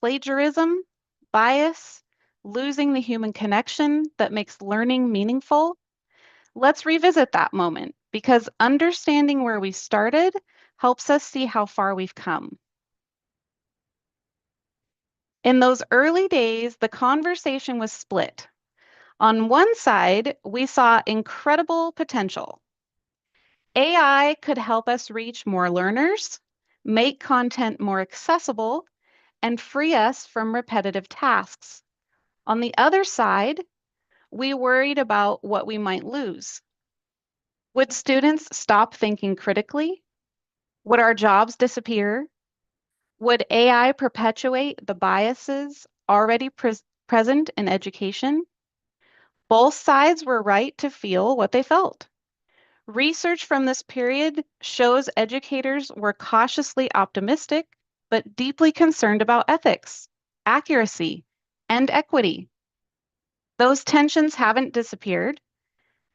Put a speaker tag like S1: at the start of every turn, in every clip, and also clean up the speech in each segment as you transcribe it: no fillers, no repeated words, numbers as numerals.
S1: plagiarism, bias, losing the human connection that makes learning meaningful? Let's revisit that moment because understanding where we started helps us see how far we've come. In those early days, the conversation was split. On one side, we saw incredible potential. AI could help us reach more learners, make content more accessible, and free us from repetitive tasks. On the other side, we worried about what we might lose. Would students stop thinking critically? Would our jobs disappear? Would AI perpetuate the biases already present in education? Both sides were right to feel what they felt. Research from this period shows educators were cautiously optimistic, but deeply concerned about ethics, accuracy, and equity. Those tensions haven't disappeared.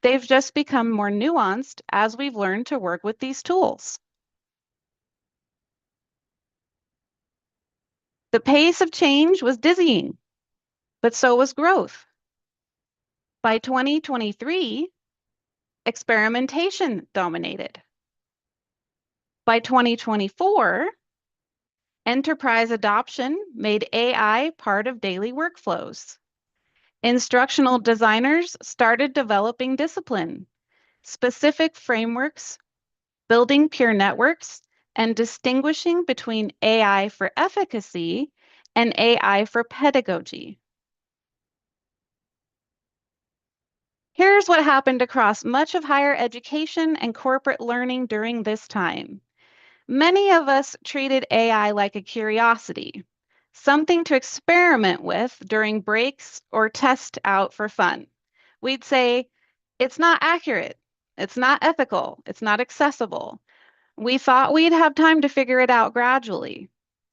S1: They've just become more nuanced as we've learned to work with these tools. The pace of change was dizzying, but so was growth. By 2023, experimentation dominated. By 2024, enterprise adoption made AI part of daily workflows. Instructional designers started developing discipline, specific frameworks, building peer networks, and distinguishing between AI for efficacy and AI for pedagogy. Here's what happened across much of higher education and corporate learning during this time. Many of us treated AI like a curiosity, something to experiment with during breaks or test out for fun. We'd say, it's not accurate, it's not ethical, it's not accessible. We thought we'd have time to figure it out gradually.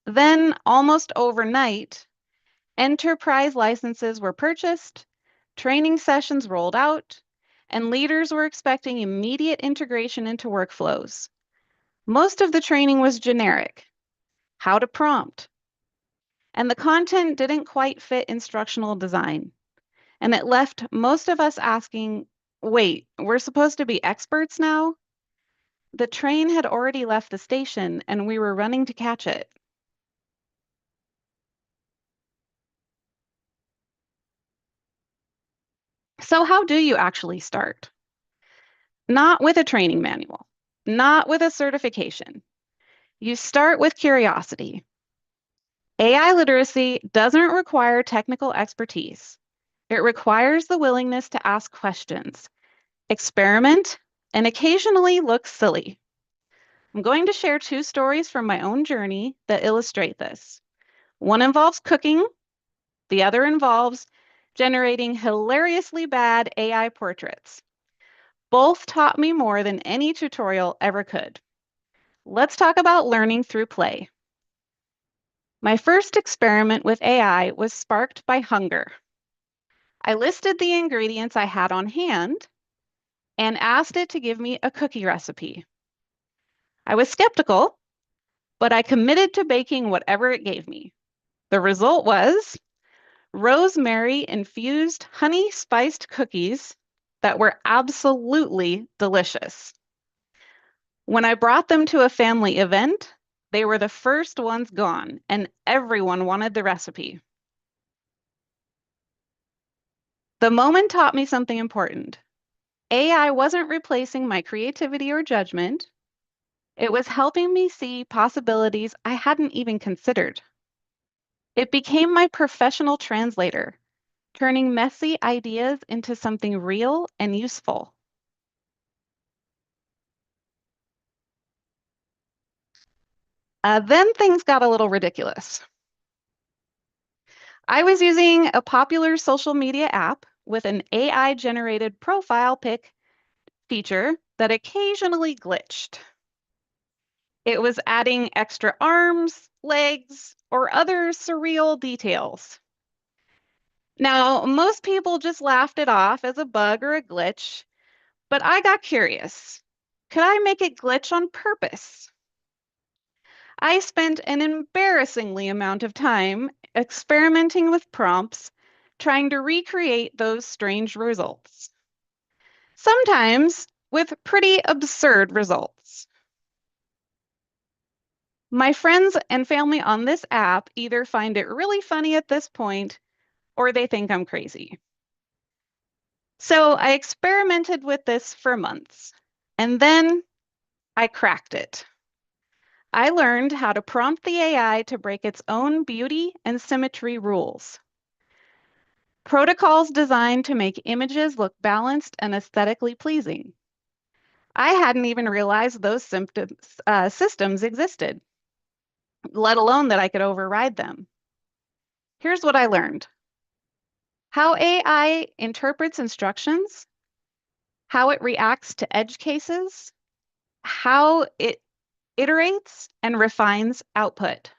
S1: Then, almost overnight, enterprise licenses were purchased, training sessions rolled out, and leaders were expecting immediate integration into workflows. Most of the training was generic, how to prompt, and the content didn't quite fit instructional design. And it left most of us asking, wait, we're supposed to be experts now? The train had already left the station and we were running to catch it. So, how do you actually start? Not with a training manual, not with a certification. You start with curiosity. AI literacy doesn't require technical expertise. It requires the willingness to ask questions, experiment, and occasionally look silly. I'm going to share two stories from my own journey that illustrate this. One involves cooking, the other involves generating hilariously bad AI portraits. Both taught me more than any tutorial ever could. Let's talk about learning through play. My first experiment with AI was sparked by hunger. I listed the ingredients I had on hand and asked it to give me a cookie recipe. I was skeptical, but I committed to baking whatever it gave me. The result was rosemary-infused honey-spiced cookies that were absolutely delicious. When I brought them to a family event, they were the first ones gone, and everyone wanted the recipe. The moment taught me something important. AI wasn't replacing my creativity or judgment. It was helping me see possibilities I hadn't even considered. It became my professional translator, turning messy ideas into something real and useful. Then things got a little ridiculous. I was using a popular social media app with an AI-generated profile pic feature that occasionally glitched. It was adding extra arms, legs, or other surreal details. Now, most people just laughed it off as a bug or a glitch, but I got curious. Could I make it glitch on purpose? I spent an embarrassingly amount of time experimenting with prompts, trying to recreate those strange results. Sometimes with pretty absurd results. My friends and family on this app either find it really funny at this point or they think I'm crazy. So I experimented with this for months and then I cracked it. I learned how to prompt the AI to break its own beauty and symmetry rules. Protocols designed to make images look balanced and aesthetically pleasing. I hadn't even realized those systems existed, let alone that I could override them. Here's what I learned: how AI interprets instructions, how it reacts to edge cases, how it iterates and refines output.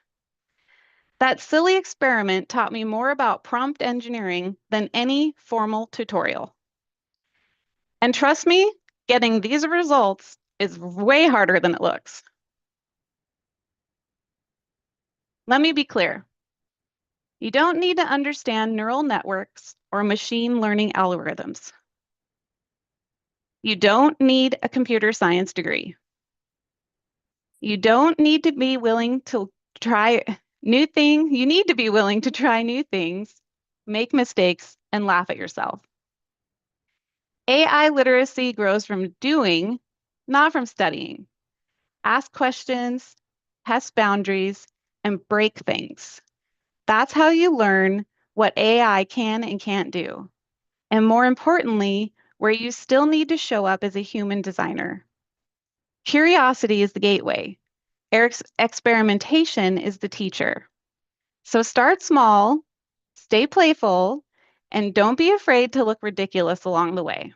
S1: That silly experiment taught me more about prompt engineering than any formal tutorial. And trust me, getting these results is way harder than it looks. Let me be clear. You don't need to understand neural networks or machine learning algorithms. You don't need a computer science degree. You don't need to be willing to try new things. You need to be willing to try new things, make mistakes, and laugh at yourself. AI literacy grows from doing, not from studying. Ask questions, test boundaries, and break things. That's how you learn what AI can and can't do. And more importantly, where you still need to show up as a human designer. Curiosity is the gateway. Experimentation is the teacher. So start small, stay playful, and don't be afraid to look ridiculous along the way.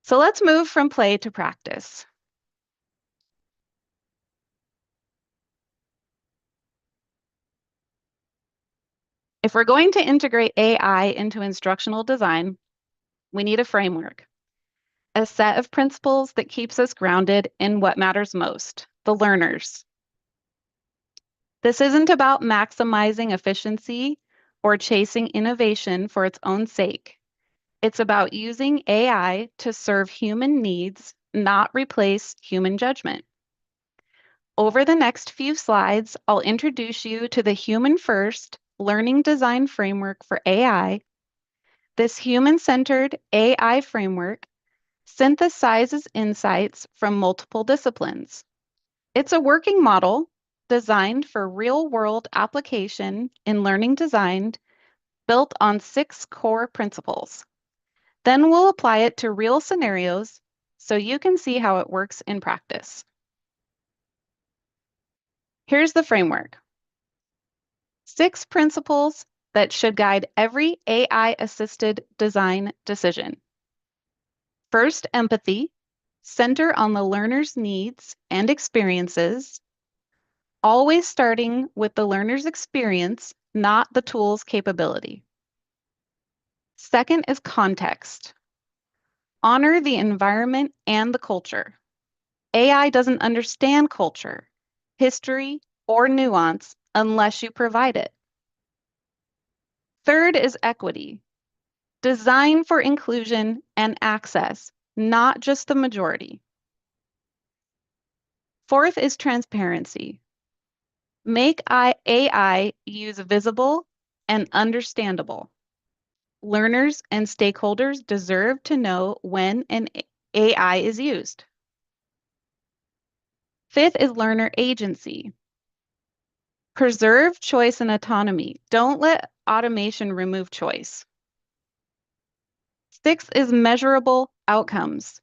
S1: So let's move from play to practice. If we're going to integrate AI into instructional design, we need a framework, a set of principles that keeps us grounded in what matters most, the learners. This isn't about maximizing efficiency or chasing innovation for its own sake. It's about using AI to serve human needs, not replace human judgment. Over the next few slides, I'll introduce you to the human-first learning design framework for AI. This human-centered AI framework synthesizes insights from multiple disciplines. It's a working model designed for real-world application in learning design, built on 6 core principles. Then we'll apply it to real scenarios so you can see how it works in practice. Here's the framework. 6 principles that should guide every AI-assisted design decision. First, empathy. Center on the learner's needs and experiences, always starting with the learner's experience, not the tool's capability. Second is context. Honor the environment and the culture. AI doesn't understand culture, history, or nuance unless you provide it. Third is equity. Design for inclusion and access, not just the majority. Fourth is transparency. Make AI use visible and understandable. Learners and stakeholders deserve to know when an AI is used. Fifth is learner agency. Preserve choice and autonomy. Don't let automation remove choice. Sixth is measurable outcomes.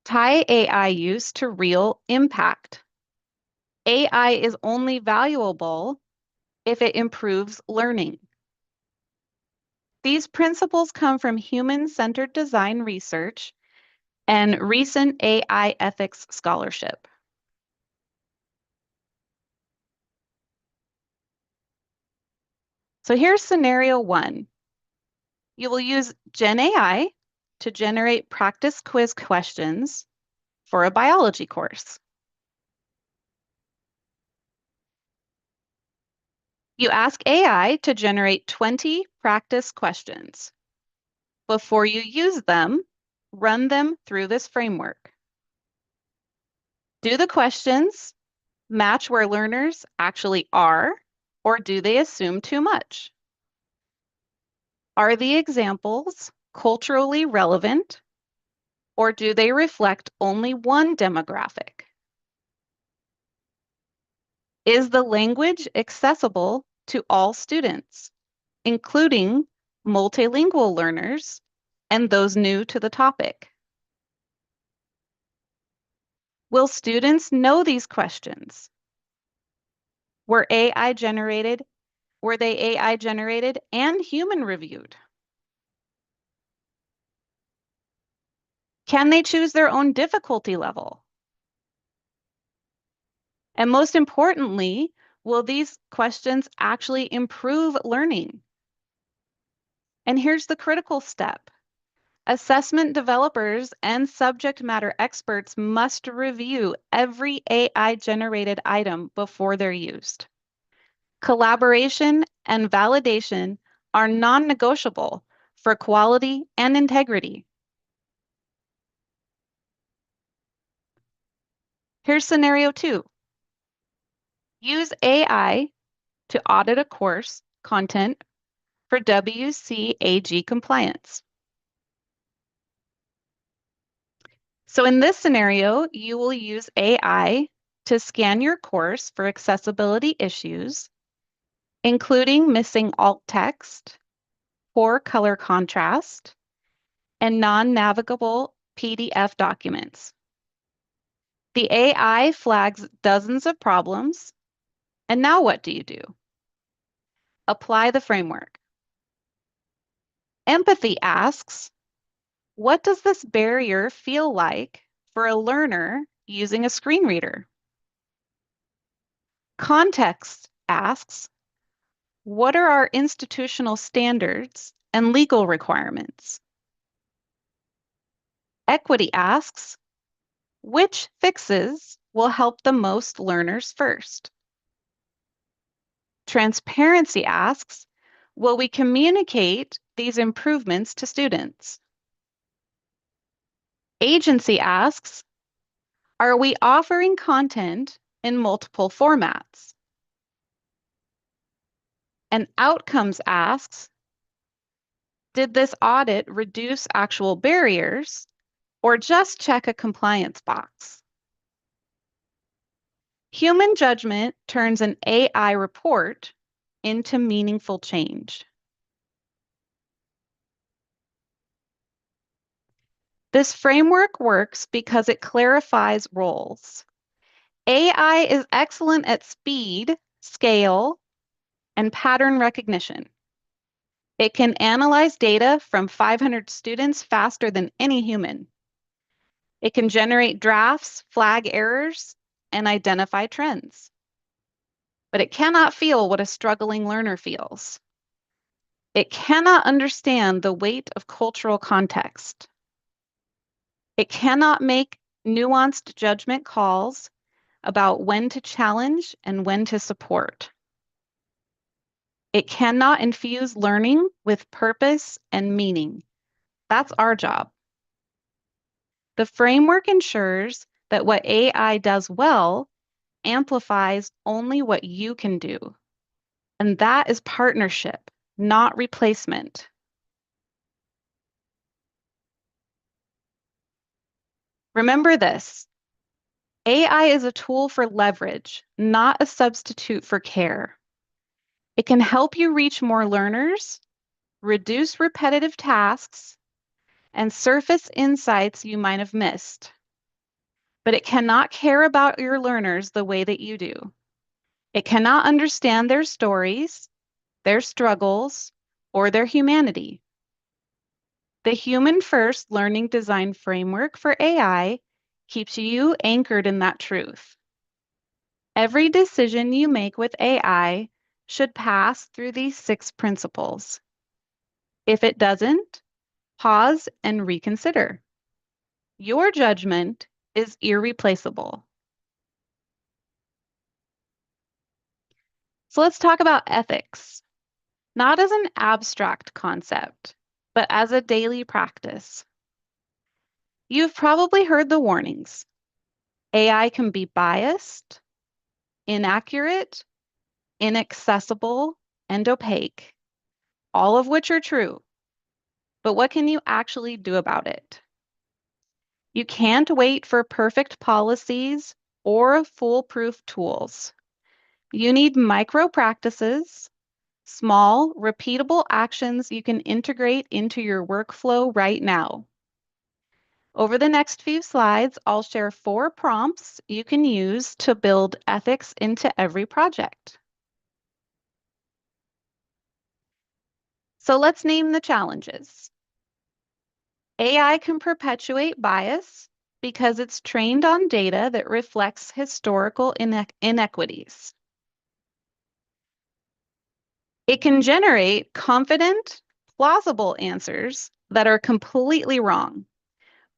S1: Tie AI use to real impact. AI is only valuable if it improves learning. These principles come from human-centered design research and recent AI ethics scholarship. So here's scenario 1. You will use Gen AI to generate practice quiz questions for a biology course. You ask AI to generate 20 practice questions. Before you use them, run them through this framework. Do the questions match where learners actually are, or do they assume too much? Are the examples culturally relevant, or do they reflect only one demographic? Is the language accessible to all students, including multilingual learners and those new to the topic? Will students know these questions? Were AI generated? Were they AI generated and human reviewed? Can they choose their own difficulty level? And most importantly, will these questions actually improve learning? And here's the critical step. Assessment developers and subject matter experts must review every AI-generated item before they're used. Collaboration and validation are non-negotiable for quality and integrity. Here's scenario 2. Use AI to audit a course content for WCAG compliance. So in this scenario, you will use AI to scan your course for accessibility issues, including missing alt text, poor color contrast, and non-navigable PDF documents. The AI flags dozens of problems, and now what do? Apply the framework. Empathy asks, what does this barrier feel like for a learner using a screen reader? Context asks, what are our institutional standards and legal requirements? Equity asks, which fixes will help the most learners first? Transparency asks, will we communicate these improvements to students? Agency asks, are we offering content in multiple formats? And outcomes asks, did this audit reduce actual barriers or just check a compliance box? Human judgment turns an AI report into meaningful change. This framework works because it clarifies roles. AI is excellent at speed, scale, and pattern recognition. It can analyze data from 500 students faster than any human. It can generate drafts, flag errors, and identify trends. But it cannot feel what a struggling learner feels. It cannot understand the weight of cultural context. It cannot make nuanced judgment calls about when to challenge and when to support. It cannot infuse learning with purpose and meaning. That's our job. The framework ensures that what AI does well amplifies only what you can do. And that is partnership, not replacement. Remember this, AI is a tool for leverage, not a substitute for care. It can help you reach more learners, reduce repetitive tasks, and surface insights you might have missed. But it cannot care about your learners the way that you do. It cannot understand their stories, their struggles, or their humanity. The human-first learning design framework for AI keeps you anchored in that truth. Every decision you make with AI should pass through these 6 principles. If it doesn't, pause and reconsider. Your judgment is irreplaceable. So let's talk about ethics, not as an abstract concept, but as a daily practice. You've probably heard the warnings. AI can be biased, inaccurate, inaccessible, and opaque, all of which are true. But what can you actually do about it? You can't wait for perfect policies or foolproof tools. You need micro practices, small, repeatable actions you can integrate into your workflow right now. Over the next few slides, I'll share 4 prompts you can use to build ethics into every project. So let's name the challenges. AI can perpetuate bias because it's trained on data that reflects historical inequities. It can generate confident, plausible answers that are completely wrong,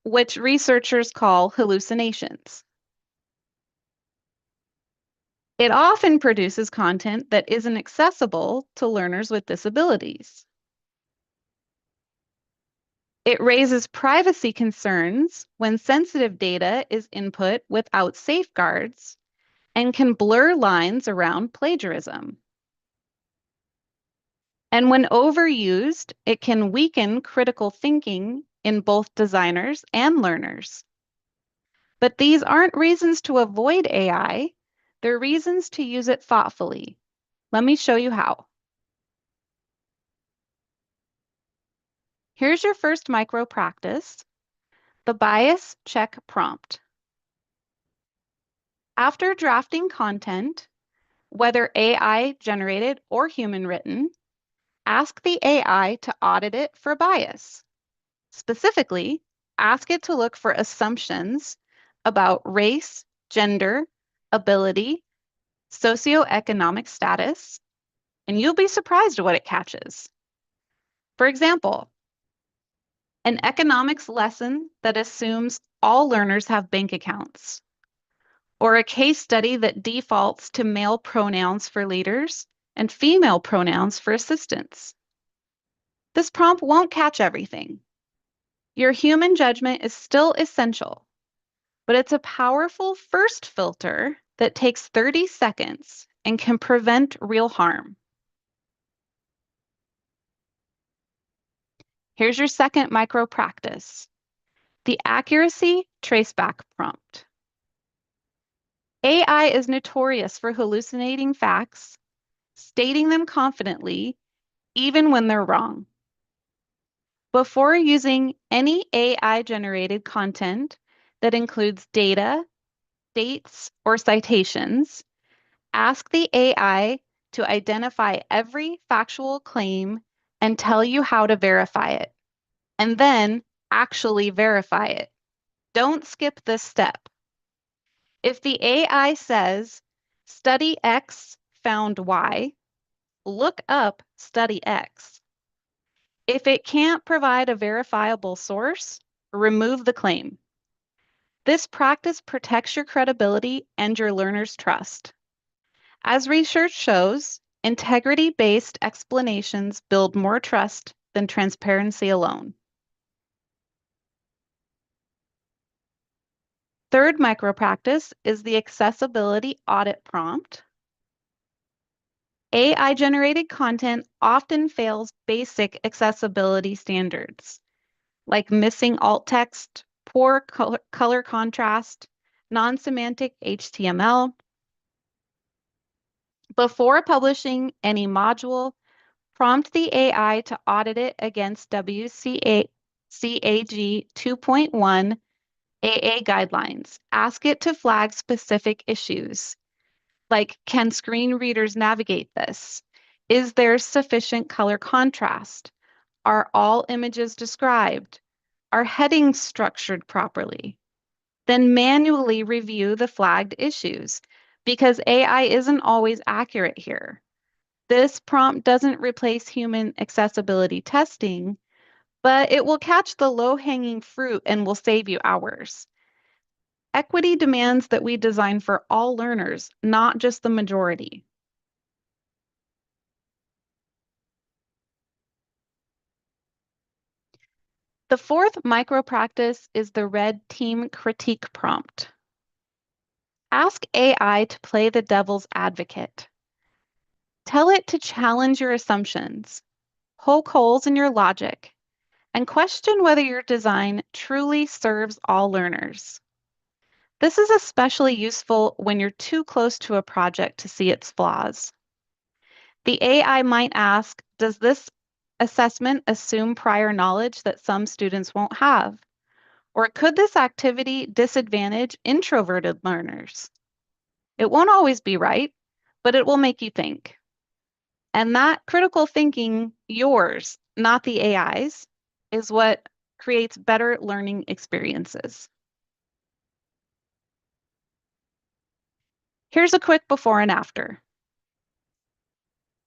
S1: which researchers call hallucinations. It often produces content that isn't accessible to learners with disabilities. It raises privacy concerns when sensitive data is input without safeguards and can blur lines around plagiarism. And when overused, it can weaken critical thinking in both designers and learners. But these aren't reasons to avoid AI, they're reasons to use it thoughtfully. Let me show you how. Here's your first micro practice, the bias check prompt. After drafting content, whether AI generated or human written, ask the AI to audit it for bias. Specifically, ask it to look for assumptions about race, gender, ability, socioeconomic status, and you'll be surprised at what it catches. For example, an economics lesson that assumes all learners have bank accounts, or a case study that defaults to male pronouns for leaders and female pronouns for assistants. This prompt won't catch everything. Your human judgment is still essential, but it's a powerful first filter that takes 30 seconds and can prevent real harm. Here's your second micro practice, the accuracy traceback prompt. AI is notorious for hallucinating facts, stating them confidently, even when they're wrong. Before using any AI-generated content that includes data, dates, or citations, ask the AI to identify every factual claim and tell you how to verify it, and then actually verify it. Don't skip this step. If the AI says, study X found Y, look up study X. If it can't provide a verifiable source, remove the claim. This practice protects your credibility and your learners' trust. As research shows, integrity-based explanations build more trust than transparency alone. Third micro practice is the accessibility audit prompt. AI-generated content often fails basic accessibility standards, like missing alt text, poor color contrast, non-semantic HTML. Before publishing any module, prompt the AI to audit it against WCAG 2.1 AA guidelines. Ask it to flag specific issues, like can screen readers navigate this? Is there sufficient color contrast? Are all images described? Are headings structured properly? Then manually review the flagged issues because AI isn't always accurate here. This prompt doesn't replace human accessibility testing, but it will catch the low-hanging fruit and will save you hours. Equity demands that we design for all learners, not just the majority. The fourth micro practice is the red team critique prompt. Ask AI to play the devil's advocate. Tell it to challenge your assumptions, poke holes in your logic, and question whether your design truly serves all learners. This is especially useful when you're too close to a project to see its flaws. The AI might ask, does this assessment assume prior knowledge that some students won't have? Or could this activity disadvantage introverted learners? It won't always be right, but it will make you think. And that critical thinking, yours, not the AI's, is what creates better learning experiences. Here's a quick before and after.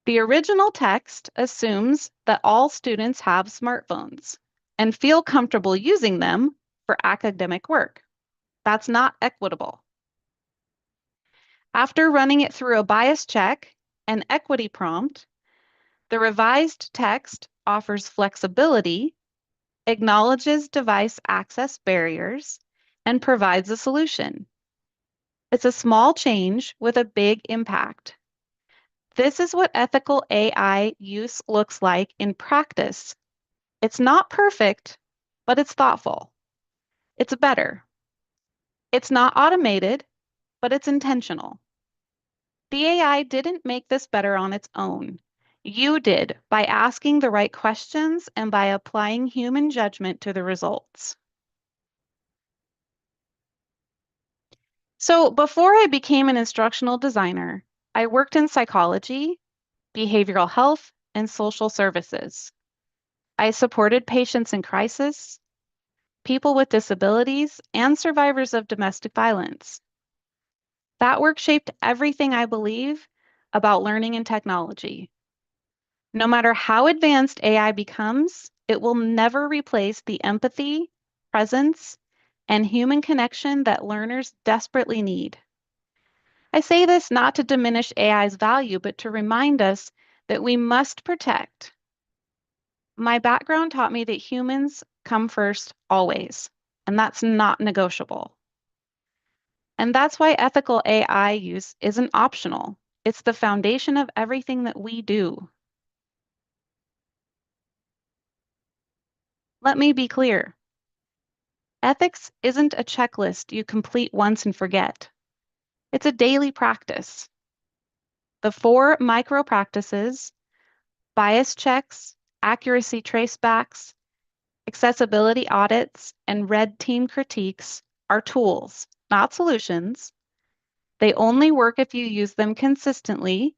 S1: The original text assumes that all students have smartphones and feel comfortable using them for academic work. That's not equitable. After running it through a bias check and equity prompt, the revised text offers flexibility, acknowledges device access barriers, and provides a solution. It's a small change with a big impact. This is what ethical AI use looks like in practice. It's not perfect, but it's thoughtful. It's better. It's not automated, but it's intentional. The AI didn't make this better on its own. You did by asking the right questions and by applying human judgment to the results. So before I became an instructional designer, I worked in psychology, behavioral health, and social services. I supported patients in crisis, people with disabilities, and survivors of domestic violence. That work shaped everything I believe about learning and technology. No matter how advanced AI becomes, it will never replace the empathy, presence, and human connection that learners desperately need. I say this not to diminish AI's value, but to remind us that we must protect. My background taught me that humans come first always, and that's not negotiable. And that's why ethical AI use isn't optional. It's the foundation of everything that we do. Let me be clear. Ethics isn't a checklist you complete once and forget. It's a daily practice. The four micro practices, bias checks, accuracy tracebacks, accessibility audits, and red team critiques are tools, not solutions. They only work if you use them consistently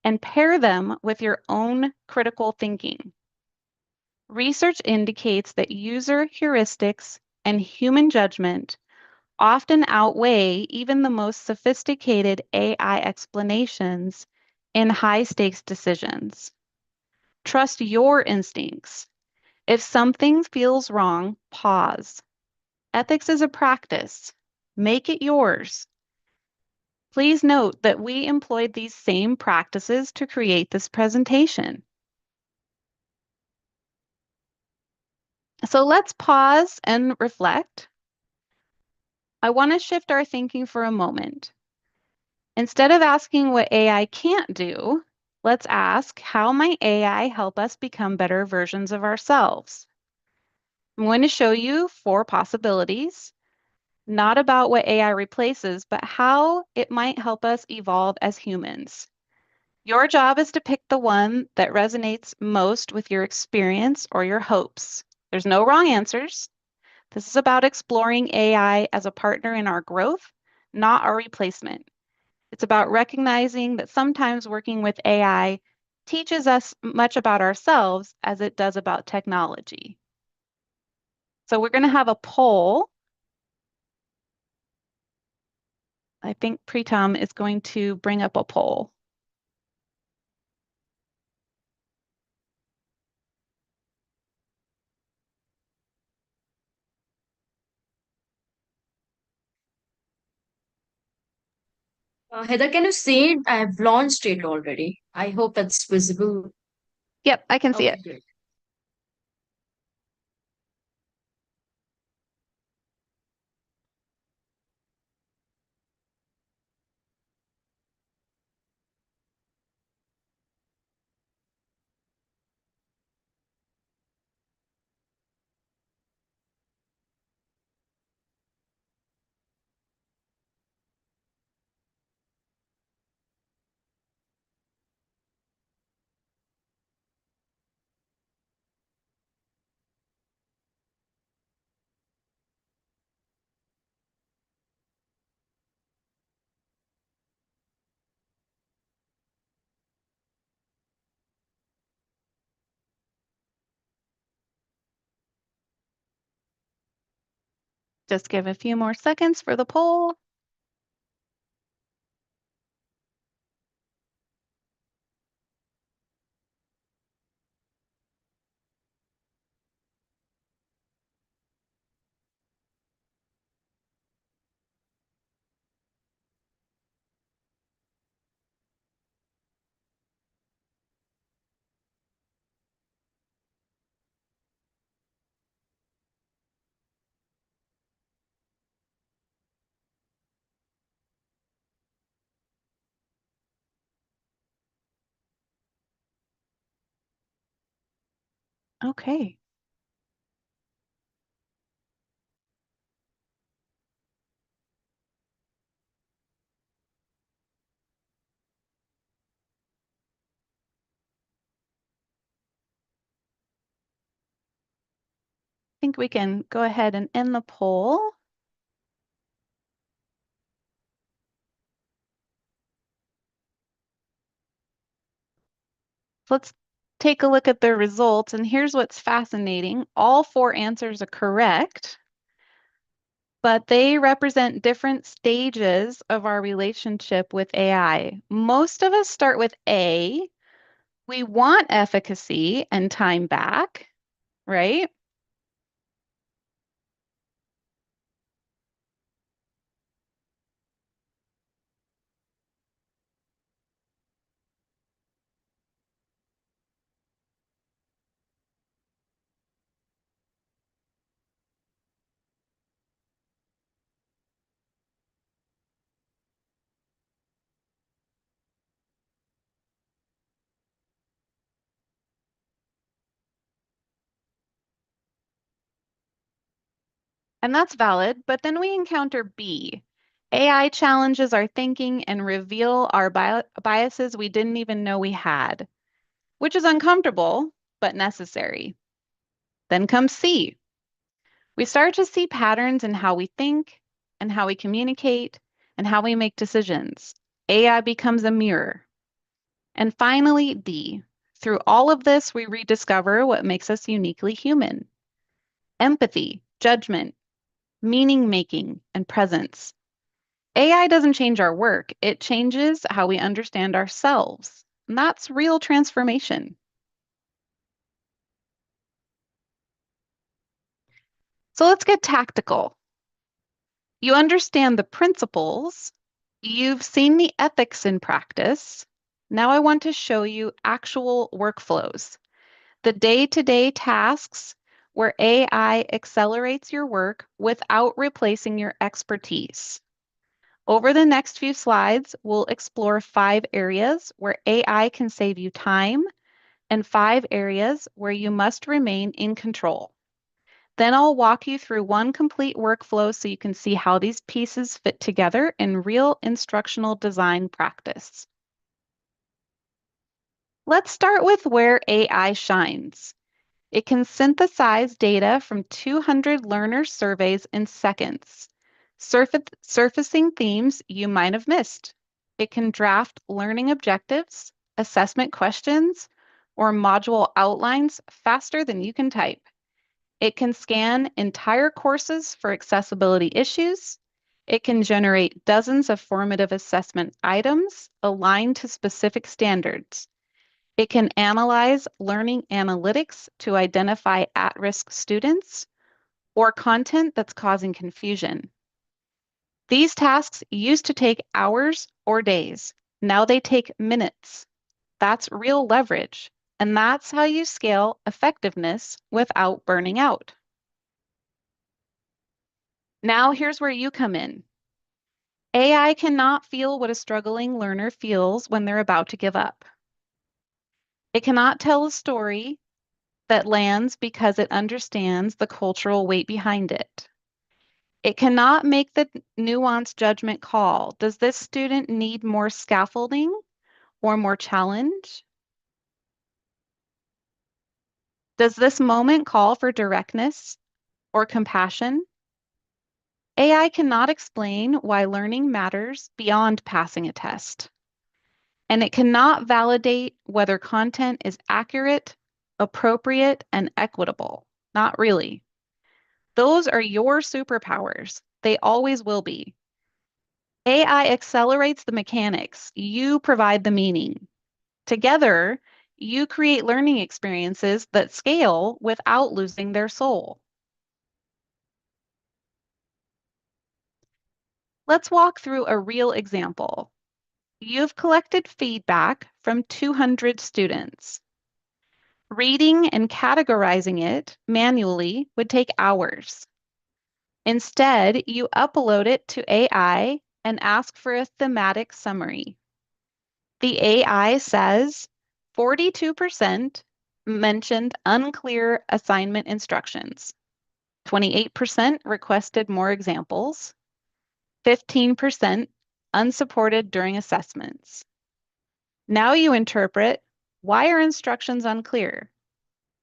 S1: and pair them with your own critical thinking. Research indicates that user heuristics and human judgment often outweigh even the most sophisticated AI explanations in high-stakes decisions. Trust your instincts. If something feels wrong, pause. Ethics is a practice. Make it yours. Please note that we employed these same practices to create this presentation. So let's pause and reflect. I want to shift our thinking for a moment. Instead of asking what AI can't do, let's ask, how might AI help us become better versions of ourselves? I'm going to show you four possibilities, not about what AI replaces, but how it might help us evolve as humans. Your job is to pick the one that resonates most with your experience or your hopes. There's no wrong answers. This is about exploring AI as a partner in our growth, not our replacement. It's about recognizing that sometimes working with AI teaches us much about ourselves as it does about technology. So we're going to have a poll. I think Pritam is going to bring up a poll.
S2: Heather, can you see it? I have launched it already. I hope it's visible.
S1: Yep, I can see
S2: Okay,
S1: it.
S2: great.
S1: Just give a few more seconds for the poll. Okay. I think we can go ahead and end the poll. Let's take a look at the results. And here's what's fascinating. All four answers are correct, but they represent different stages of our relationship with AI. Most of us start with A. We want efficacy and time back, right? And that's valid. But then we encounter B. AI challenges our thinking and reveal our biases we didn't even know we had, which is uncomfortable, but necessary. Then comes C. We start to see patterns in how we think and how we communicate and how we make decisions. AI becomes a mirror. And finally, D. Through all of this, we rediscover what makes us uniquely human: empathy, judgment, meaning making, and presence. AI doesn't change our work, it changes how we understand ourselves. And that's real transformation. So let's get tactical. You understand the principles, you've seen the ethics in practice. Now I want to show you actual workflows, the day-to-day tasks where AI accelerates your work without replacing your expertise. Over the next few slides, we'll explore 5 areas where AI can save you time and 5 areas where you must remain in control. Then I'll walk you through one complete workflow so you can see how these pieces fit together in real instructional design practice. Let's start with where AI shines. It can synthesize data from 200 learner surveys in seconds, surfacing themes you might have missed. It can draft learning objectives, assessment questions, or module outlines faster than you can type. It can scan entire courses for accessibility issues. It can generate dozens of formative assessment items aligned to specific standards. It can analyze learning analytics to identify at-risk students or content that's causing confusion. These tasks used to take hours or days. Now they take minutes. That's real leverage. And that's how you scale effectiveness without burning out. Now, here's where you come in. AI cannot feel what a struggling learner feels when they're about to give up. It cannot tell a story that lands because it understands the cultural weight behind it. It cannot make the nuanced judgment call. Does this student need more scaffolding or more challenge? Does this moment call for directness or compassion? AI cannot explain why learning matters beyond passing a test. And it cannot validate whether content is accurate, appropriate, and equitable. Not really. Those are your superpowers. They always will be. AI accelerates the mechanics. You provide the meaning. Together, you create learning experiences that scale without losing their soul. Let's walk through a real example. You've collected feedback from 200 students. Reading and categorizing it manually would take hours. Instead, you upload it to AI and ask for a thematic summary. The AI says 42% mentioned unclear assignment instructions, 28% requested more examples, 15% unsupported during assessments. Now you interpret, why are instructions unclear?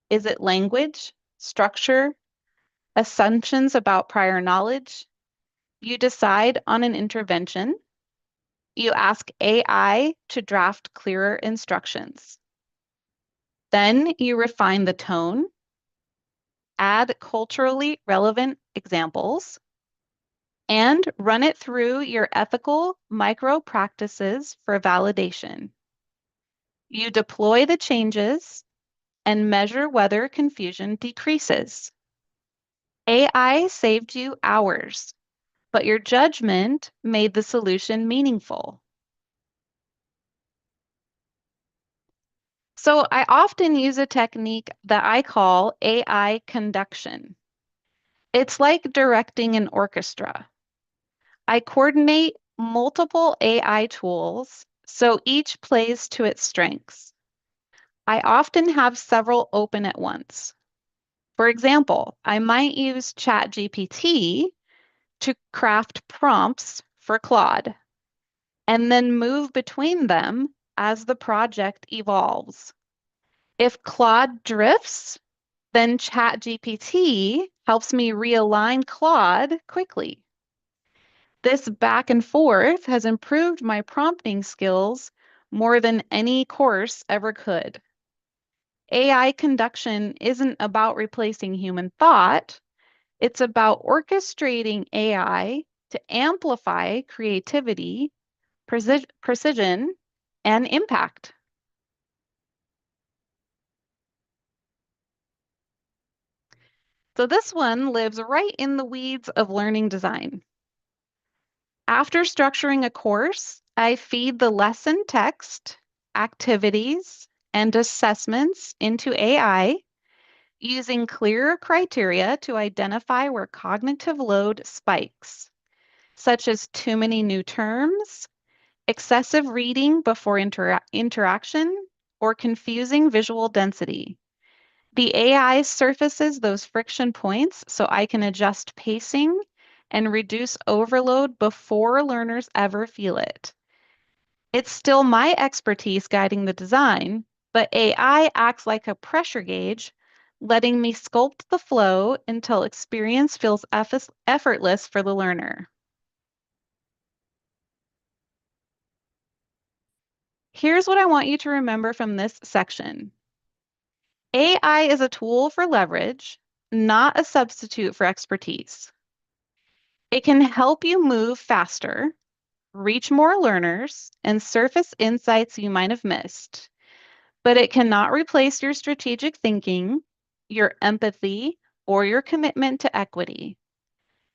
S1: Is it language, structure, assumptions about prior knowledge? You decide on an intervention. You ask AI to draft clearer instructions. Then you refine the tone, add culturally relevant examples, and run it through your ethical micro practices for validation. You deploy the changes and measure whether confusion decreases. AI saved you hours, but your judgment made the solution meaningful. So I often use a technique that I call AI conduction. It's like directing an orchestra. I coordinate multiple AI tools so each plays to its strengths. I often have several open at once. For example, I might use ChatGPT to craft prompts for Claude and then move between them as the project evolves. If Claude drifts, then ChatGPT helps me realign Claude quickly. This back and forth has improved my prompting skills more than any course ever could. AI conduction isn't about replacing human thought, it's about orchestrating AI to amplify creativity, precision, and impact. So this one lives right in the weeds of learning design. After structuring a course, I feed the lesson text, activities, and assessments into AI using clear criteria to identify where cognitive load spikes, such as too many new terms, excessive reading before interaction, or confusing visual density. The AI surfaces those friction points so I can adjust pacing and reduce overload before learners ever feel it. It's still my expertise guiding the design, but AI acts like a pressure gauge, letting me sculpt the flow until experience feels effortless for the learner. Here's what I want you to remember from this section. AI is a tool for leverage, not a substitute for expertise. It can help you move faster, reach more learners, and surface insights you might have missed, but it cannot replace your strategic thinking, your empathy, or your commitment to equity.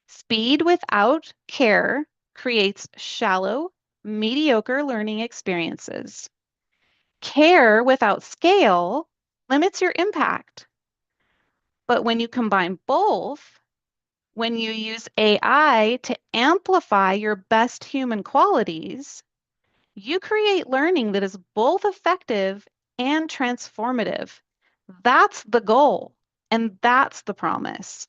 S1: Speed without care creates shallow, mediocre learning experiences. Care without scale limits your impact. But when you combine both, when you use AI to amplify your best human qualities, you create learning that is both effective and transformative. That's the goal, and that's the promise.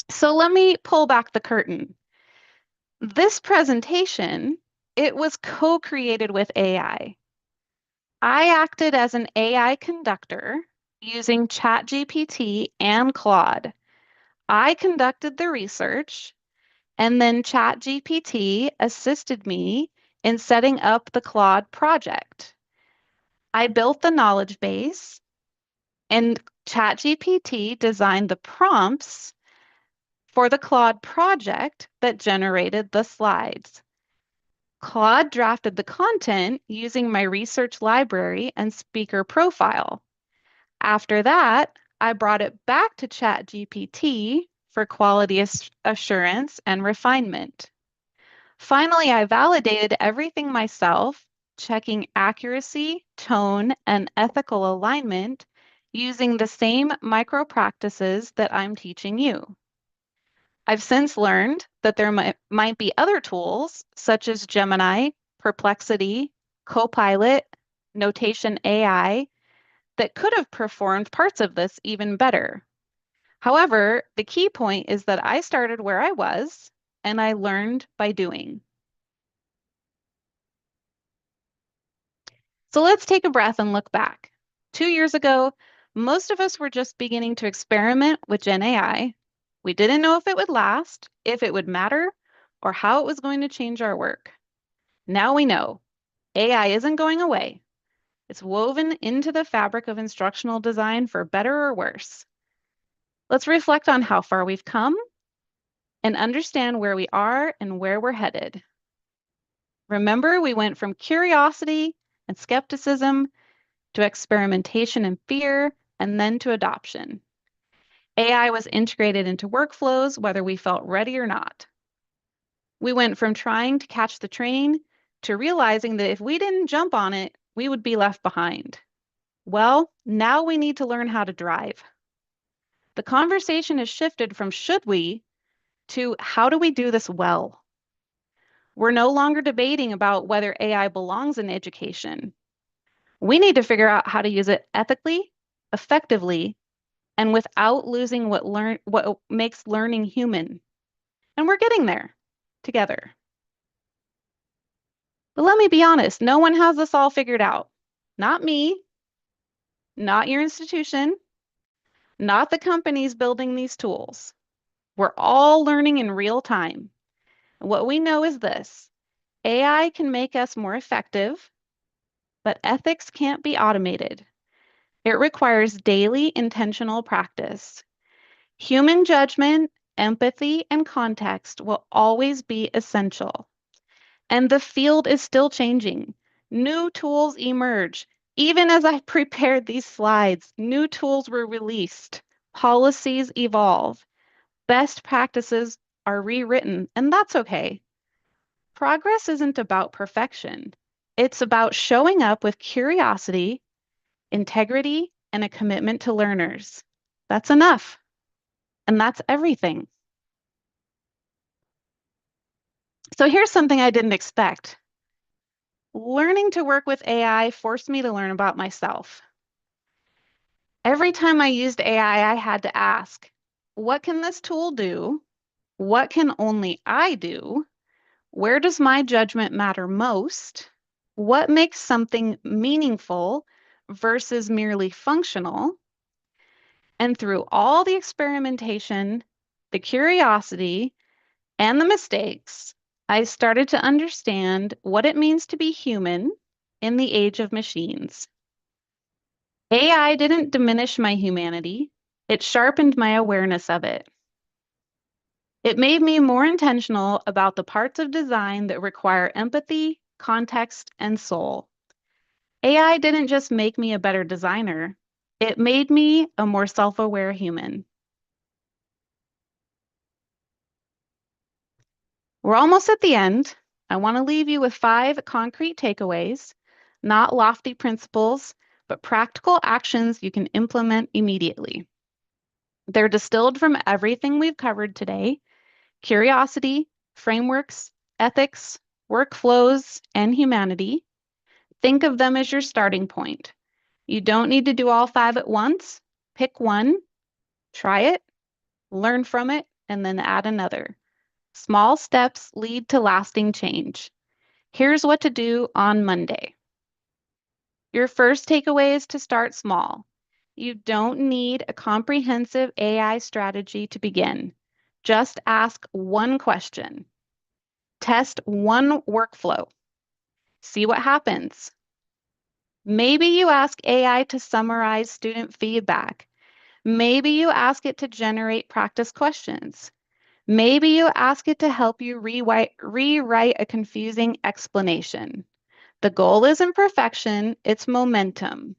S1: So let me pull back the curtain. This presentation, it was co-created with AI. I acted as an AI conductor using ChatGPT and Claude. I conducted the research, and then ChatGPT assisted me in setting up the Claude project. I built the knowledge base, and ChatGPT designed the prompts for the Claude project that generated the slides. Claude drafted the content using my research library and speaker profile. After that, I brought it back to ChatGPT for quality assurance and refinement. Finally, I validated everything myself, checking accuracy, tone, and ethical alignment using the same micro practices that I'm teaching you. I've since learned that there might be other tools such as Gemini, Perplexity, Copilot, Notation AI that could have performed parts of this even better. However, the key point is that I started where I was and I learned by doing. So let's take a breath and look back. 2 years ago, most of us were just beginning to experiment with Gen AI. We didn't know if it would last, if it would matter, or how it was going to change our work. Now we know AI isn't going away. It's woven into the fabric of instructional design for better or worse. Let's reflect on how far we've come and understand where we are and where we're headed. Remember, we went from curiosity and skepticism to experimentation and fear, and then to adoption. AI was integrated into workflows, whether we felt ready or not. We went from trying to catch the train to realizing that if we didn't jump on it, we would be left behind. Well, now we need to learn how to drive. The conversation has shifted from should we to how do we do this well? We're no longer debating about whether AI belongs in education. We need to figure out how to use it ethically, effectively, and without losing what makes learning human. And we're getting there together. But let me be honest, no one has this all figured out. Not me, not your institution, not the companies building these tools. We're all learning in real time. What we know is this: AI can make us more effective, but ethics can't be automated. It requires daily intentional practice. Human judgment, empathy, and context will always be essential. And the field is still changing. New tools emerge. Even as I prepared these slides, new tools were released. Policies evolve. Best practices are rewritten, and that's okay. Progress isn't about perfection. It's about showing up with curiosity, integrity, and a commitment to learners. That's enough. And that's everything. So here's something I didn't expect. Learning to work with AI forced me to learn about myself. Every time I used AI, I had to ask, what can this tool do? What can only I do? Where does my judgment matter most? What makes something meaningful versus merely functional? And through all the experimentation, the curiosity, and the mistakes, I started to understand what it means to be human in the age of machines. AI didn't diminish my humanity, it sharpened my awareness of it. It made me more intentional about the parts of design that require empathy, context, and soul. AI didn't just make me a better designer, it made me a more self-aware human. We're almost at the end. I want to leave you with 5 concrete takeaways, not lofty principles, but practical actions you can implement immediately. They're distilled from everything we've covered today: curiosity, frameworks, ethics, workflows, and humanity. Think of them as your starting point. You don't need to do all 5 at once. Pick one, try it, learn from it, and then add another. Small steps lead to lasting change. Here's what to do on Monday. Your first takeaway is to start small. You don't need a comprehensive AI strategy to begin. Just ask one question. Test one workflow. See what happens. Maybe you ask AI to summarize student feedback. Maybe you ask it to generate practice questions. Maybe you ask it to help you rewrite a confusing explanation. The goal isn't perfection, it's momentum.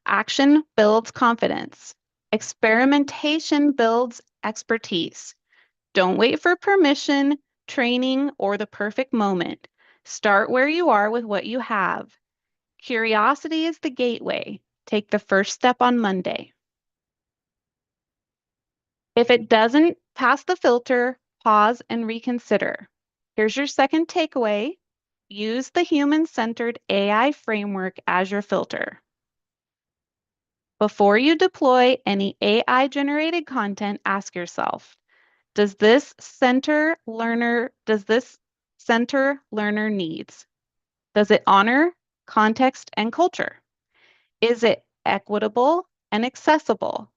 S1: Action builds confidence. Experimentation builds expertise. Don't wait for permission, training, or the perfect moment. Start where you are with what you have. Curiosity is the gateway. Take the first step on Monday. If it doesn't pass the filter, pause and reconsider. Here's your second takeaway. Use the human-centered AI framework as your filter. Before you deploy any AI-generated content, ask yourself, does this center learner needs? Does it honor context and culture? Is it equitable and accessible?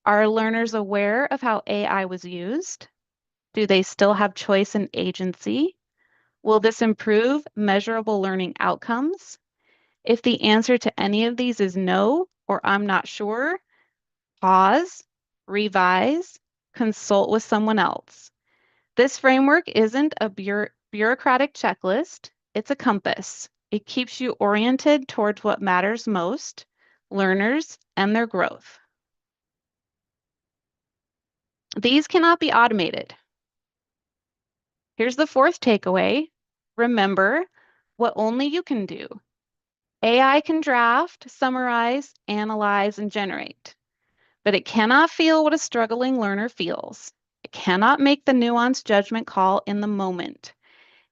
S1: Are learners aware of how AI was used? Do they still have choice and agency? Will this improve measurable learning outcomes? If the answer to any of these is no, or I'm not sure, pause, revise, consult with someone else. This framework isn't a bureaucratic checklist, it's a compass. It keeps you oriented towards what matters most, learners and their growth. These cannot be automated. Here's the fourth takeaway. Remember what only you can do. AI can draft, summarize, analyze, and generate, but it cannot feel what a struggling learner feels. It cannot make the nuanced judgment call in the moment.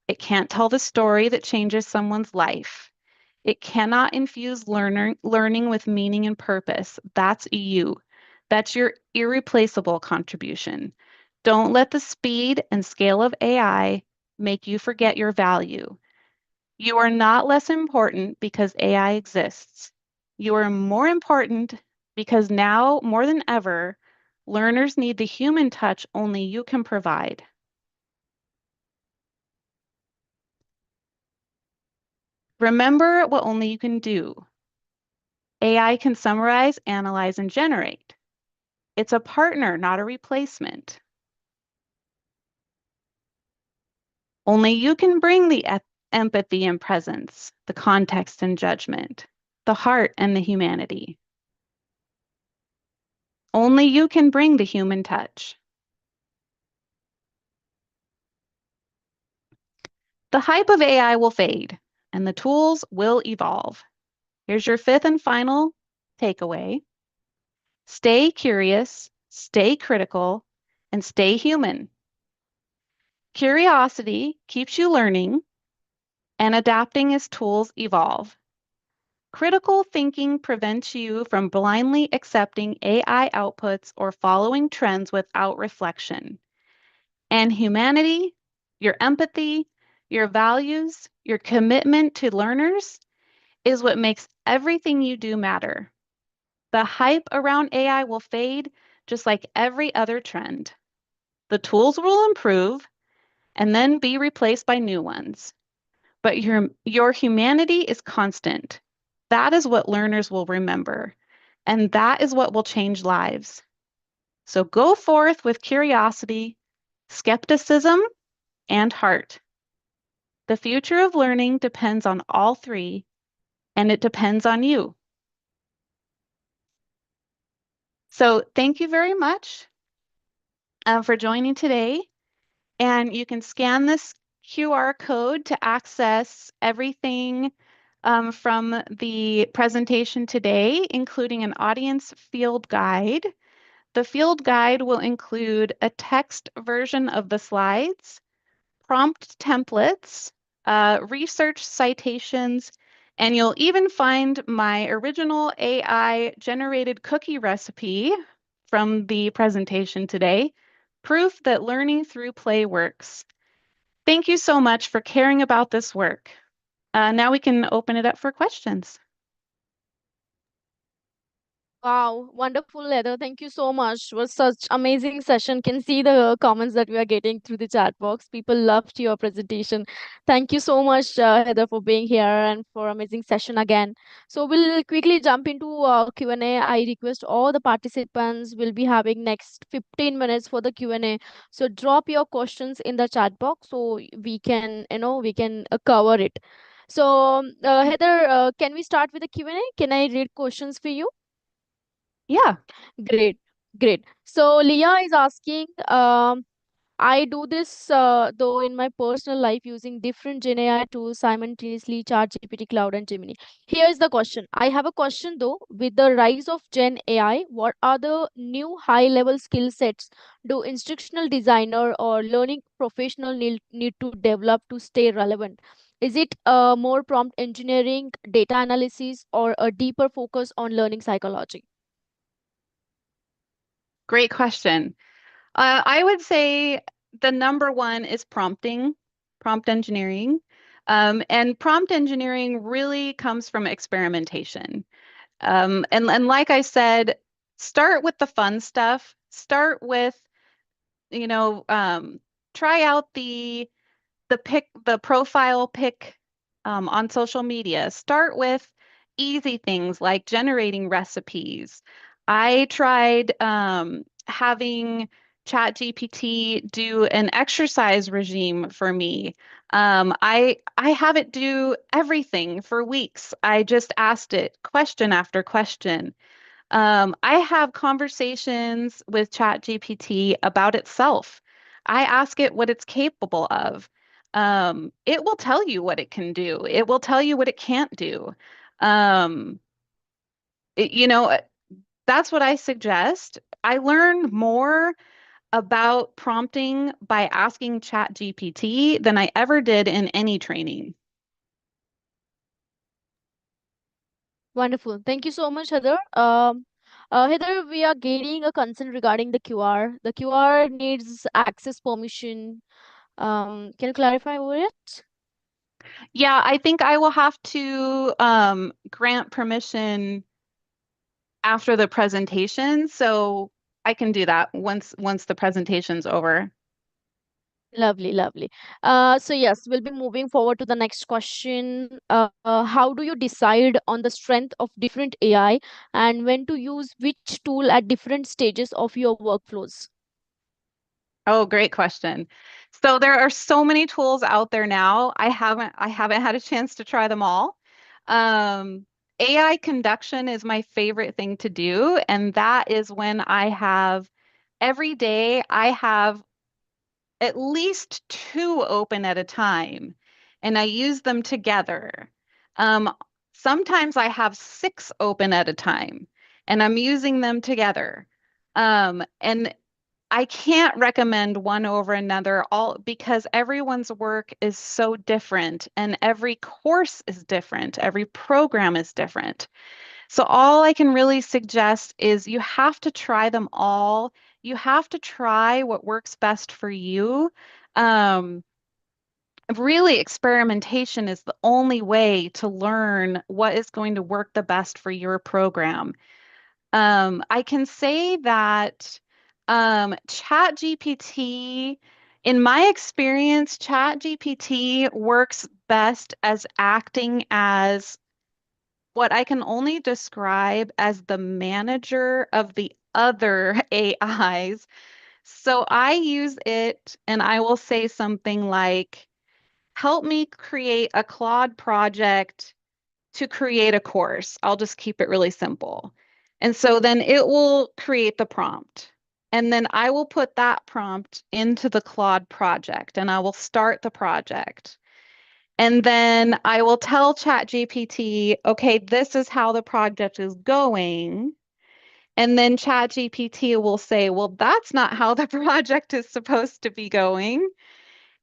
S1: It can't tell the story that changes someone's life. It cannot infuse learning with meaning and purpose. That's you. That's your irreplaceable contribution. Don't let the speed and scale of AI make you forget your value. You are not less important because AI exists. You are more important because now, more than ever, learners need the human touch only you can provide. Remember what only you can do. AI can summarize, analyze, and generate. It's a partner, not a replacement. Only you can bring the empathy and presence, the context and judgment, the heart and the humanity. Only you can bring the human touch. The hype of AI will fade and the tools will evolve. Here's your fifth and final takeaway. Stay curious, stay critical, and stay human. Curiosity keeps you learning and adapting as tools evolve. Critical thinking prevents you from blindly accepting AI outputs or following trends without reflection. And humanity, your empathy, your values, your commitment to learners is what makes everything you do matter. The hype around AI will fade just like every other trend. The tools will improve and then be replaced by new ones. But your humanity is constant. That is what learners will remember, and that is what will change lives. So go forth with curiosity, skepticism, and heart. The future of learning depends on all three, and it depends on you. So thank you very much for joining today. And you can scan this QR code to access everything from the presentation today, including an audience field guide. The field guide will include a text version of the slides, prompt templates, research citations, and you'll even find my original AI generated cookie recipe from the presentation today, proof that learning through play works. Thank you so much for caring about this work. Now we can open it up for questions.
S3: Wow, wonderful, Heather. Thank you so much. Was such amazing session. Can see the comments that we are getting through the chat box. People loved your presentation. Thank you so much, Heather, for being here and for amazing session again. So we'll quickly jump into Q&A. I request all the participants will be having next 15 minutes for the Q&A. So drop your questions in the chat box so we can, we can cover it. So Heather, can we start with the Q&A? Can I read questions for you?
S1: Yeah.
S3: Great, great. So Leah is asking, I do this though in my personal life using different Gen AI tools simultaneously, ChatGPT, Cloud, and Gemini. Here's the question. I have a question though. With the rise of Gen AI, what are the new high-level skill sets do instructional designer or learning professional need to develop to stay relevant? Is it more prompt engineering, data analysis, or a deeper focus on learning psychology?
S1: Great question. I would say the number one is prompting, prompt engineering. And prompt engineering really comes from experimentation. And like I said, start with the fun stuff. Start with, you know, try out the profile pick on social media. Start with easy things like generating recipes. I tried having ChatGPT do an exercise regime for me. I have it do everything for weeks. I just asked it question after question. I have conversations with ChatGPT about itself. I ask it what it's capable of. It will tell you what it can do. It will tell you what it can't do. Um, it- you know, uh, that's what I suggest. I learned more about prompting by asking ChatGPT than I ever did in any training.
S3: Wonderful. Thank you so much, Heather. Heather, we are getting a concern regarding the QR. The QR needs access permission. Can you clarify over it?
S1: Yeah, I think I will have to grant permission after the presentation, so I can do that once the presentation's over.
S3: Lovely, lovely. So yes, we'll be moving forward to the next question. How do you decide on the strength of different AI and when to use which tool at different stages of your workflows?
S1: Oh, great question. So there are so many tools out there now. I haven't had a chance to try them all. Um, AI conduction is my favorite thing to do, and that is when I have every day I have at least two open at a time, and I use them together. Um, Sometimes I have six open at a time, and I'm using them together. And I can't recommend one over another all because everyone's work is so different and every course is different, every program is different. So all I can really suggest is you have to try them all. You have to try what works best for you. Um, Really, experimentation is the only way to learn what is going to work the best for your program. I can say that ChatGPT, in my experience, ChatGPT works best as acting as what I can only describe as the manager of the other AIs. So I use it and I will say something like, help me create a Claude project to create a course. I'll just keep it really simple. And so then it will create the prompt. And then I will put that prompt into the Claude project and I will start the project. And then I will tell ChatGPT, okay, this is how the project is going. And then ChatGPT will say, well, that's not how the project is supposed to be going.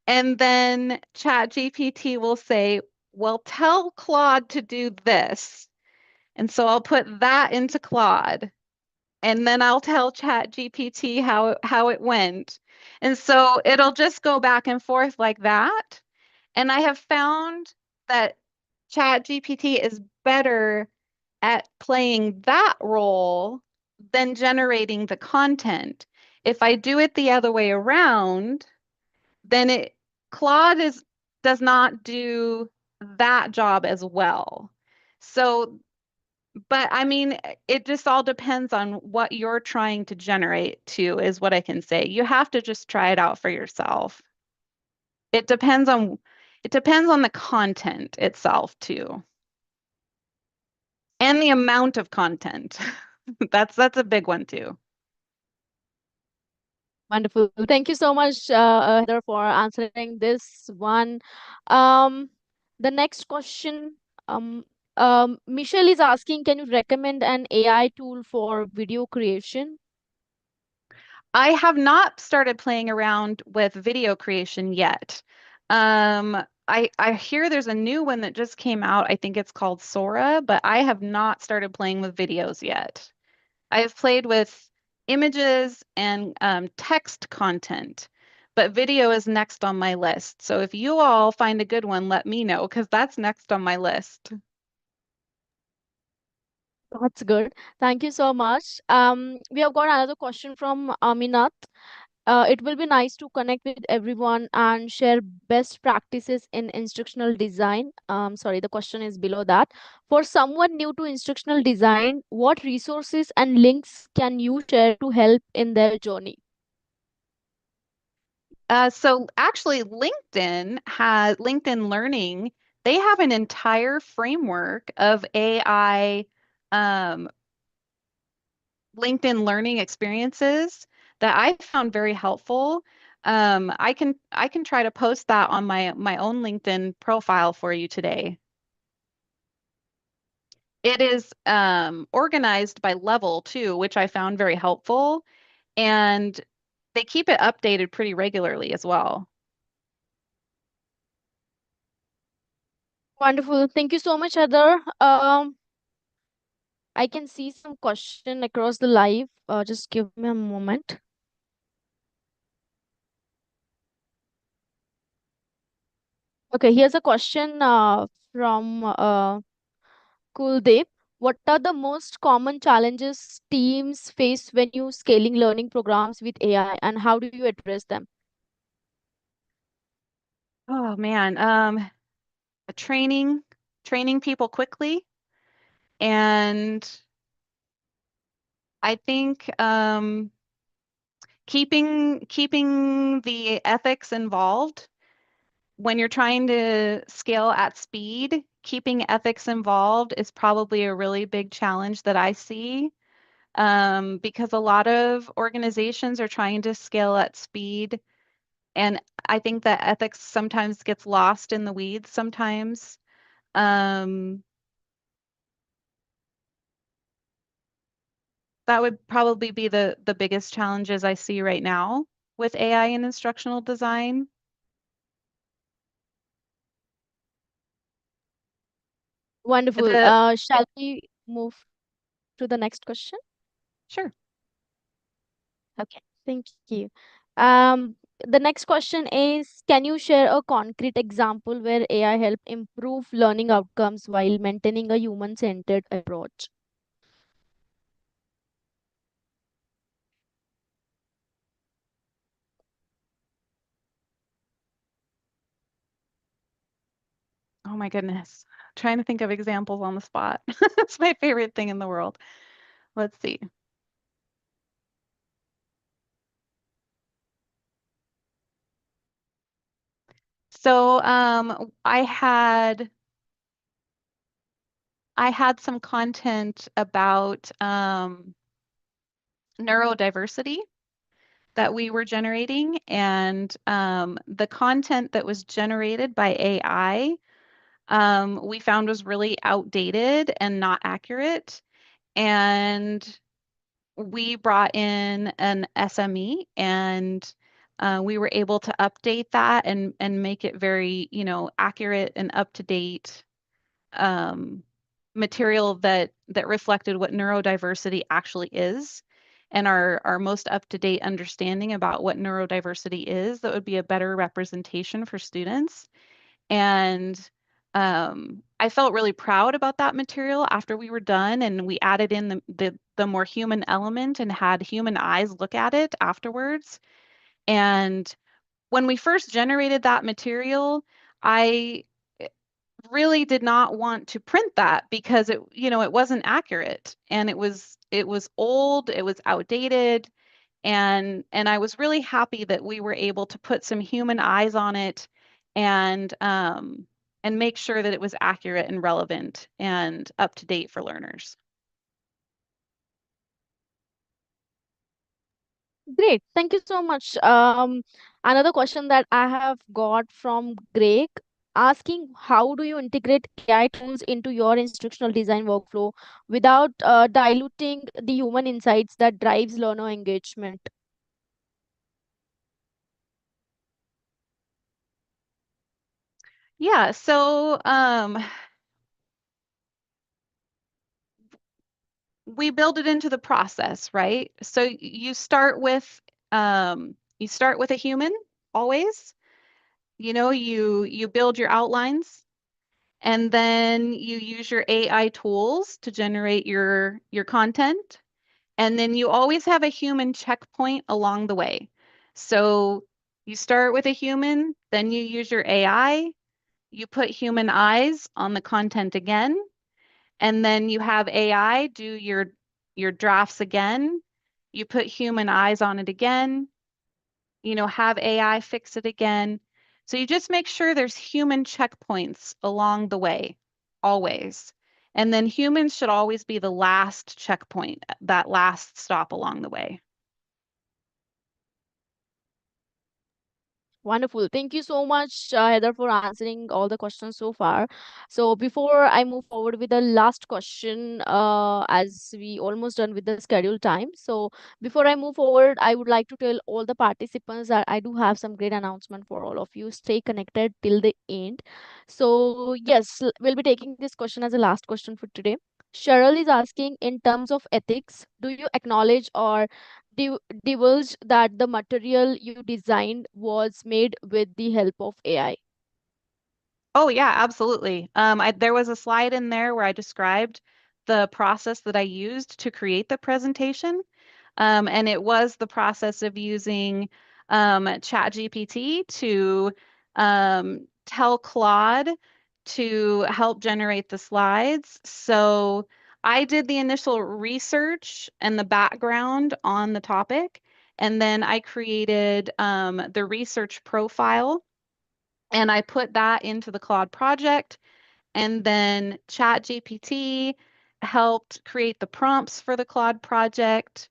S1: And then ChatGPT will say, well, tell Claude to do this. And so I'll put that into Claude. And then I'll tell ChatGPT how it went. And so it'll just go back and forth like that. And I have found that ChatGPT is better at playing that role than generating the content. If I do it the other way around, then Claude does not do that job as well. So, but I mean, it just all depends on what you're trying to generate too, is what I can say. You have to just try it out for yourself. It depends on the content itself too, and the amount of content. That's a big one too.
S3: Wonderful. Thank you so much, Heather, for answering this one. Um, the next question, um, Michelle is asking, can you recommend an AI tool for video creation?
S1: I have not started playing around with video creation yet. I hear there's a new one that just came out. I think it's called Sora, but I have not started playing with videos yet. I have played with images and text content, but video is next on my list. So if you all find a good one, let me know because that's next on my list.
S3: That's good. Thank you so much. We have got another question from Aminat. It will be nice to connect with everyone and share best practices in instructional design. Sorry, the question is below that. For someone new to instructional design, what resources and links can you share to help in their journey?
S1: So actually, LinkedIn Learning, they have an entire framework of AI LinkedIn Learning experiences that I found very helpful. I can try to post that on my own LinkedIn profile for you today. It is organized by level too, which I found very helpful, and they keep it updated pretty regularly as well.
S3: Wonderful. Thank you so much, Heather. I can see some question across the live. Just give me a moment. Okay, here's a question from Kuldeep. What are the most common challenges teams face when you scaling learning programs with AI, and how do you address them?
S1: Oh man, training training people quickly, and I think keeping the ethics involved when you're trying to scale at speed. Keeping ethics involved is probably a really big challenge that I see, because a lot of organizations are trying to scale at speed, and I think that ethics sometimes gets lost in the weeds sometimes. Um, that would probably be the biggest challenges I see right now with AI and instructional design.
S3: Wonderful.
S1: The
S3: Shall we move to the next question?
S1: Sure.
S3: Okay, thank you. Um, the next question is, can you share a concrete example where AI helped improve learning outcomes while maintaining a human-centered approach?
S1: Oh my goodness. Trying to think of examples on the spot. It's my favorite thing in the world. Let's see. So I had some content about neurodiversity that we were generating, and the content that was generated by AI, we found was really outdated and not accurate. And we brought in an SME, and we were able to update that and make it very, accurate and up to date um, material that reflected what neurodiversity actually is, and our most up-to-date understanding about what neurodiversity is that would be a better representation for students. And I felt really proud about that material after we were done, and we added in the more human element and had human eyes look at it afterwards. And when we first generated that material, I really did not want to print that because it wasn't accurate, and it was old, it was outdated, and I was really happy that we were able to put some human eyes on it and make sure that it was accurate and relevant and up to date for learners.
S3: Great. Thank you so much. Another question that I have got from Greg asking, how do you integrate AI tools into your instructional design workflow without diluting the human insights that drives learner engagement?
S1: Yeah, so we build it into the process, right? So you start with a human always. You build your outlines, and then you use your AI tools to generate your content. And then you always have a human checkpoint along the way. So you start with a human, then you use your AI, you put human eyes on the content again, and then you have AI do your drafts again. You put human eyes on it again, have AI fix it again. So you just make sure there's human checkpoints along the way, always. And then humans should always be the last checkpoint, that last stop along the way.
S3: Wonderful. Thank you so much, Heather, for answering all the questions so far. So before I move forward with the last question, as we almost done with the scheduled time. So before I move forward, I would like to tell all the participants that I do have some great announcement for all of you. Stay connected till the end. So yes, we'll be taking this question as a last question for today. Cheryl is asking, in terms of ethics, do you acknowledge or divulge that the material you designed was made with the help of AI?
S1: Oh yeah, absolutely. There was a slide in there where I described the process that I used to create the presentation. And it was the process of using ChatGPT to tell Claude to help generate the slides. So I did the initial research and the background on the topic, and then I created the research profile, and I put that into the Claude project. And then ChatGPT helped create the prompts for the Claude project.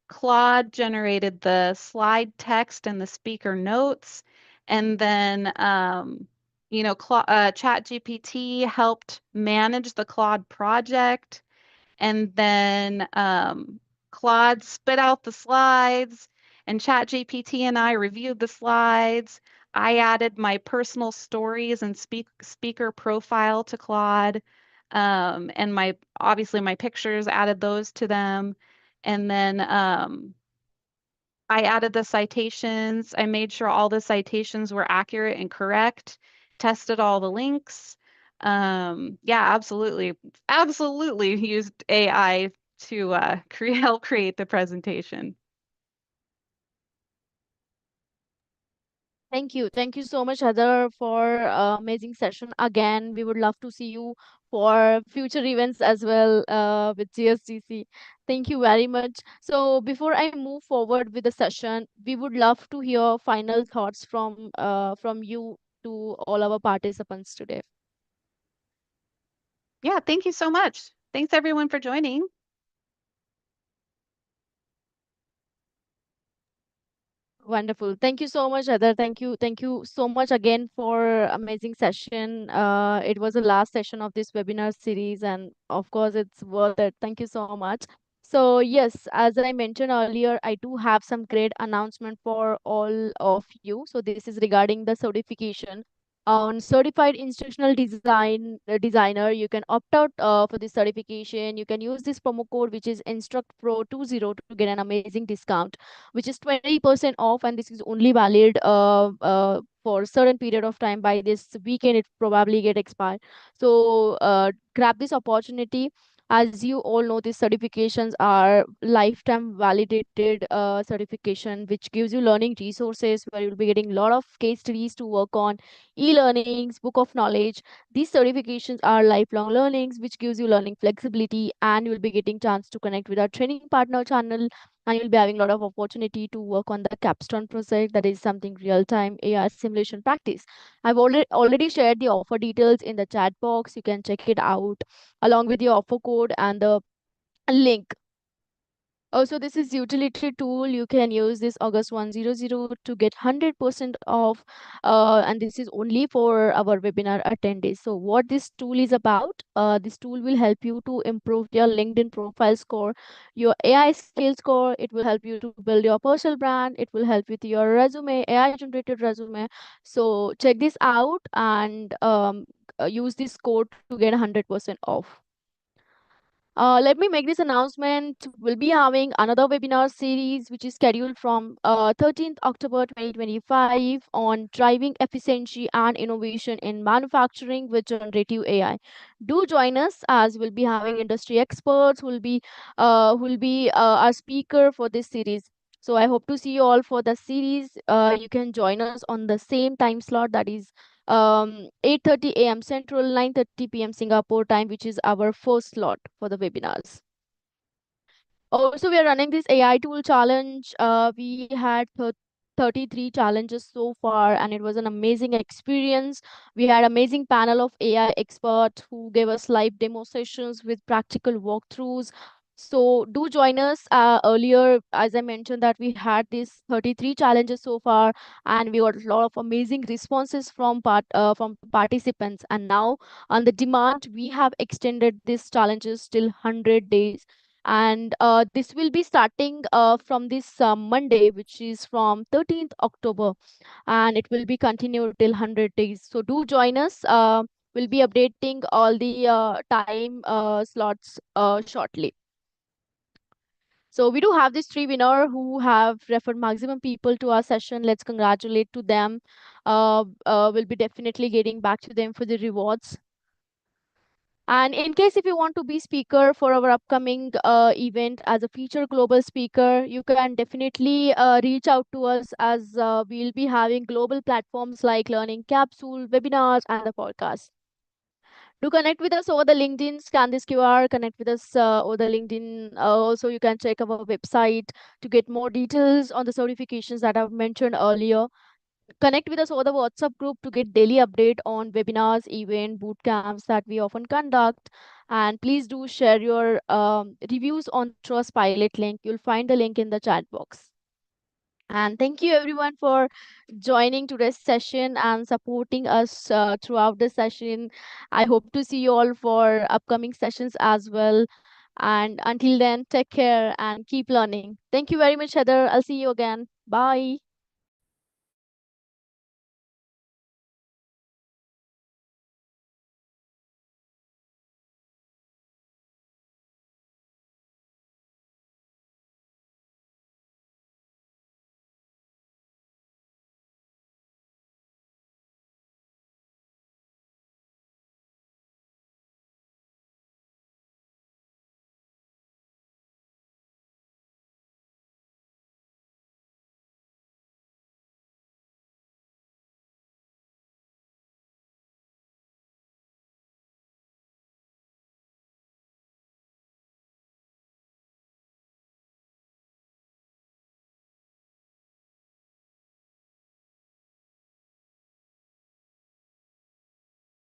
S1: Claude generated the slide text and the speaker notes. And then, ChatGPT helped manage the Claude project. And then Claude spit out the slides, and ChatGPT and I reviewed the slides. I added my personal stories and speaker profile to Claude, and obviously my pictures, added those to them. And then I added the citations. I made sure all the citations were accurate and correct, tested all the links. Yeah, absolutely. Absolutely used AI to help create the presentation.
S3: Thank you. Thank you so much, Heather, for amazing session. Again, we would love to see you for future events as well with GSDC. Thank you very much. So before I move forward with the session, we would love to hear final thoughts from you to all our participants today.
S1: Yeah, thank you so much. Thanks everyone for joining.
S3: Wonderful. Thank you so much, Heather. Thank you. Thank you so much again for amazing session. It was the last session of this webinar series, and of course, it's worth it. Thank you so much. So yes, as I mentioned earlier, I do have some great announcement for all of you. So this is regarding the certification. On certified instructional designer, you can opt out for this certification. You can use this promo code, which is instructpro20, to get an amazing discount, which is 20% off, and this is only valid for a certain period of time. By this weekend it probably get expired. So grab this opportunity. As you all know, these certifications are lifetime validated certification, which gives you learning resources where you'll be getting a lot of case studies to work on, e-learnings, book of knowledge. These certifications are lifelong learnings, which gives you learning flexibility, and you'll be getting chance to connect with our training partner channel, and you'll be having a lot of opportunity to work on the capstone project, that is something real-time AI simulation practice. I've already shared the offer details in the chat box. You can check it out along with your offer code and the link. Also, this is utility tool. You can use this August 100 to get 100% off. And this is only for our webinar attendees. So what this tool is about, this tool will help you to improve your LinkedIn profile score, your AI skill score. It will help you to build your personal brand. It will help with your resume, AI generated resume. So check this out and use this code to get 100% off. Let me make this announcement. We'll be having another webinar series which is scheduled from 13th October 2025 on driving efficiency and innovation in manufacturing with generative AI. Do join us, as we'll be having industry experts who will be our speaker for this series. So I hope to see you all for the series. You can join us on the same time slot, that is 8:30 a.m. Central, 9:30 p.m. Singapore time, which is our first slot for the webinars. Also, we are running this AI tool challenge. We had 33 challenges so far, and it was an amazing experience. We had amazing panel of AI experts who gave us live demo sessions with practical walkthroughs. So do join us. Earlier, as I mentioned, that we had these 33 challenges so far, and we got a lot of amazing responses from participants. And now, on the demand, we have extended these challenges till 100 days, and this will be starting from this Monday, which is from 13th October, and it will be continued till 100 days. So do join us. We'll be updating all the time slots shortly. So we do have these three winner who have referred maximum people to our session. Let's congratulate to them. We'll be definitely getting back to them for the rewards. And in case if you want to be speaker for our upcoming event as a feature global speaker, you can definitely reach out to us, as we'll be having global platforms like Learning Capsule, webinars, and the podcast. Do connect with us over the LinkedIn, scan this QR, connect with us over the LinkedIn. Also, you can check our website to get more details on the certifications that I've mentioned earlier. Connect with us over the WhatsApp group to get daily update on webinars, event, boot camps that we often conduct. And please do share your reviews on Trustpilot link. You'll find the link in the chat box. And thank you everyone for joining today's session and supporting us throughout the session. I hope to see you all for upcoming sessions as well. And until then, take care and keep learning. Thank you very much, Heather. I'll see you again. Bye.